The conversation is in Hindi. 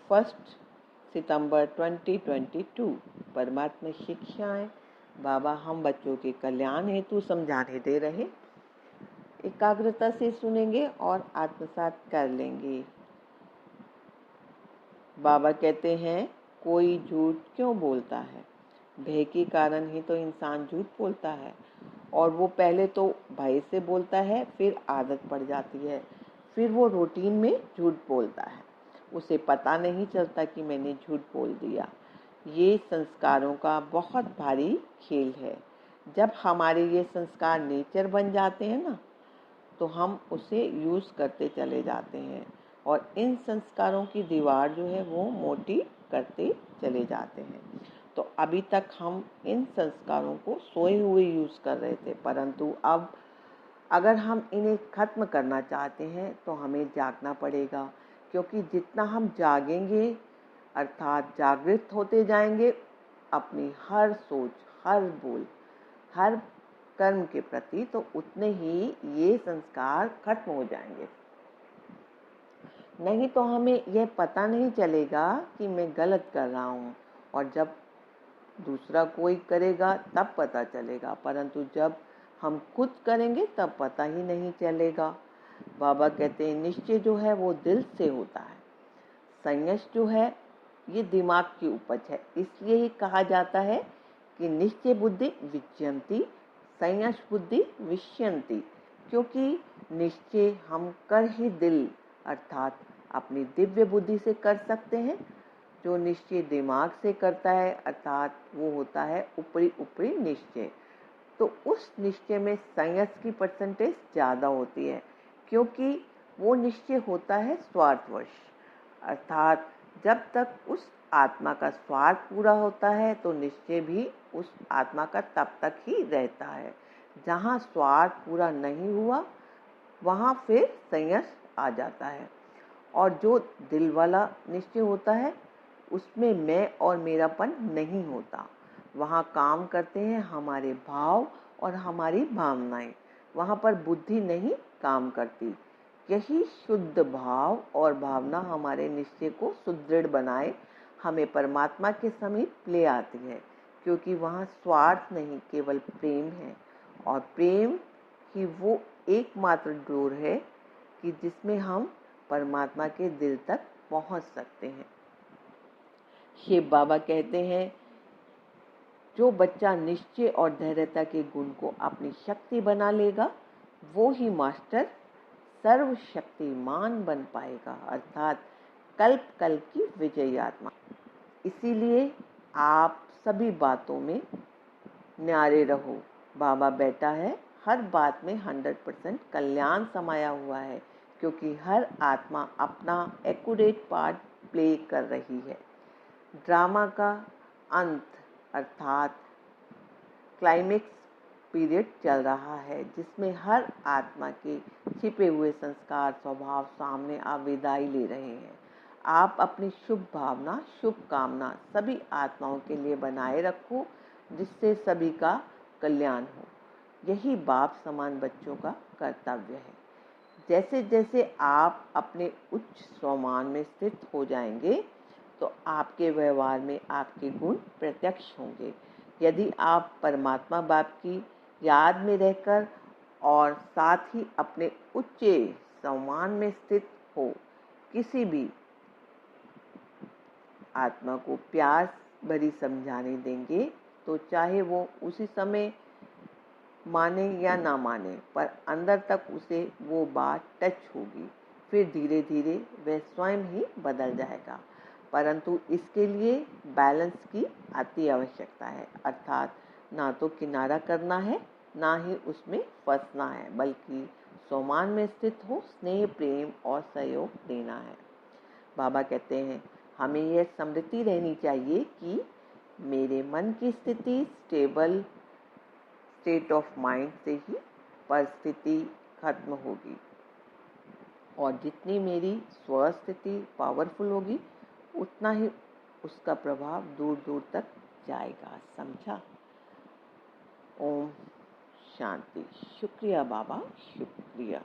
1 सितंबर 2022। परमात्मा शिक्षाएं बाबा हम बच्चों के कल्याण हेतु समझाने दे रहे। एकाग्रता से सुनेंगे और आत्मसात कर लेंगे। बाबा कहते हैं, कोई झूठ क्यों बोलता है? भय के कारण ही तो इंसान झूठ बोलता है, और वो पहले तो भय से बोलता है, फिर आदत पड़ जाती है, फिर वो रूटीन में झूठ बोलता है। उसे पता नहीं चलता कि मैंने झूठ बोल दिया। ये संस्कारों का बहुत भारी खेल है। जब हमारे ये संस्कार नेचर बन जाते हैं ना, तो हम उसे यूज़ करते चले जाते हैं और इन संस्कारों की दीवार जो है वो मोटी करते चले जाते हैं। तो अभी तक हम इन संस्कारों को सोए हुए यूज़ कर रहे थे, परंतु अब अगर हम इन्हें ख़त्म करना चाहते हैं तो हमें जागना पड़ेगा, क्योंकि जितना हम जागेंगे अर्थात जागृत होते जाएंगे, अपनी हर सोच, हर बोल, हर कर्म के प्रति, तो उतने ही ये संस्कार खत्म हो जाएंगे। नहीं तो हमें यह पता नहीं चलेगा कि मैं गलत कर रहा हूँ, और जब दूसरा कोई करेगा तब पता चलेगा, परंतु जब हम खुद करेंगे तब पता ही नहीं चलेगा। बाबा कहते हैं, निश्चय जो है वो दिल से होता है, संयम जो है ये दिमाग की उपज है। इसलिए ही कहा जाता है कि निश्चय बुद्धि विजयंती, संयम बुद्धि विष्यंती, क्योंकि निश्चय हम कर ही दिल अर्थात अपनी दिव्य बुद्धि से कर सकते हैं। जो निश्चय दिमाग से करता है अर्थात वो होता है ऊपरी ऊपरी निश्चय। तो उस निश्चय में संयम की परसेंटेज ज़्यादा होती है, क्योंकि वो निश्चय होता है स्वार्थवश, अर्थात जब तक उस आत्मा का स्वार्थ पूरा होता है तो निश्चय भी उस आत्मा का तब तक ही रहता है। जहाँ स्वार्थ पूरा नहीं हुआ वहाँ फिर संयम आ जाता है। और जो दिल वाला निश्चय होता है उसमें मैं और मेरापन नहीं होता। वहाँ काम करते हैं हमारे भाव और हमारी भावनाएं, वहाँ पर बुद्धि नहीं काम करती। यही शुद्ध भाव और भावना हमारे निश्चय को सुदृढ़ बनाए हमें परमात्मा के समीप ले आती है, क्योंकि वहाँ स्वार्थ नहीं, केवल प्रेम है। और प्रेम ही वो एकमात्र डोर है कि जिसमें हम परमात्मा के दिल तक पहुँच सकते हैं। शिव बाबा कहते हैं, जो बच्चा निश्चय और धैर्यता के गुण को अपनी शक्ति बना लेगा, वो ही मास्टर सर्वशक्तिमान बन पाएगा, अर्थात कल्प कल्प की विजयी आत्मा। इसीलिए आप सभी बातों में न्यारे रहो। बाबा बैठा है, हर बात में 100% कल्याण समाया हुआ है, क्योंकि हर आत्मा अपना एक्यूरेट पार्ट प्ले कर रही है। ड्रामा का अंत अर्थात क्लाइमेक्स पीरियड चल रहा है, जिसमें हर आत्मा के छिपे हुए संस्कार स्वभाव सामने आप विदाई ले रहे हैं। आप अपनी शुभ भावना, शुभ कामना सभी आत्माओं के लिए बनाए रखो, जिससे सभी का कल्याण हो। यही बाप समान बच्चों का कर्तव्य है। जैसे जैसे आप अपने उच्च स्वमान में स्थित हो जाएंगे, तो आपके व्यवहार में आपके गुण प्रत्यक्ष होंगे। यदि आप परमात्मा बाप की याद में रहकर और साथ ही अपने उच्च सम्मान में स्थित हो, किसी भी आत्मा को प्यार भरी समझाने देंगे, तो चाहे वो उसी समय माने या ना माने, पर अंदर तक उसे वो बात टच होगी। फिर धीरे धीरे वह स्वयं ही बदल जाएगा। परंतु इसके लिए बैलेंस की अति आवश्यकता है, अर्थात ना तो किनारा करना है, ना ही उसमें फंसना है, बल्कि सम्मान में स्थित हो स्नेह, प्रेम और सहयोग देना है। बाबा कहते हैं, हमें यह स्मृति रहनी चाहिए कि मेरे मन की स्थिति स्टेबल स्टेट ऑफ माइंड से ही परिस्थिति खत्म होगी, और जितनी मेरी स्वस्थिति पावरफुल होगी, उतना ही उसका प्रभाव दूर दूर तक जाएगा। समझा? ओम शांति। शुक्रिया बाबा, शुक्रिया।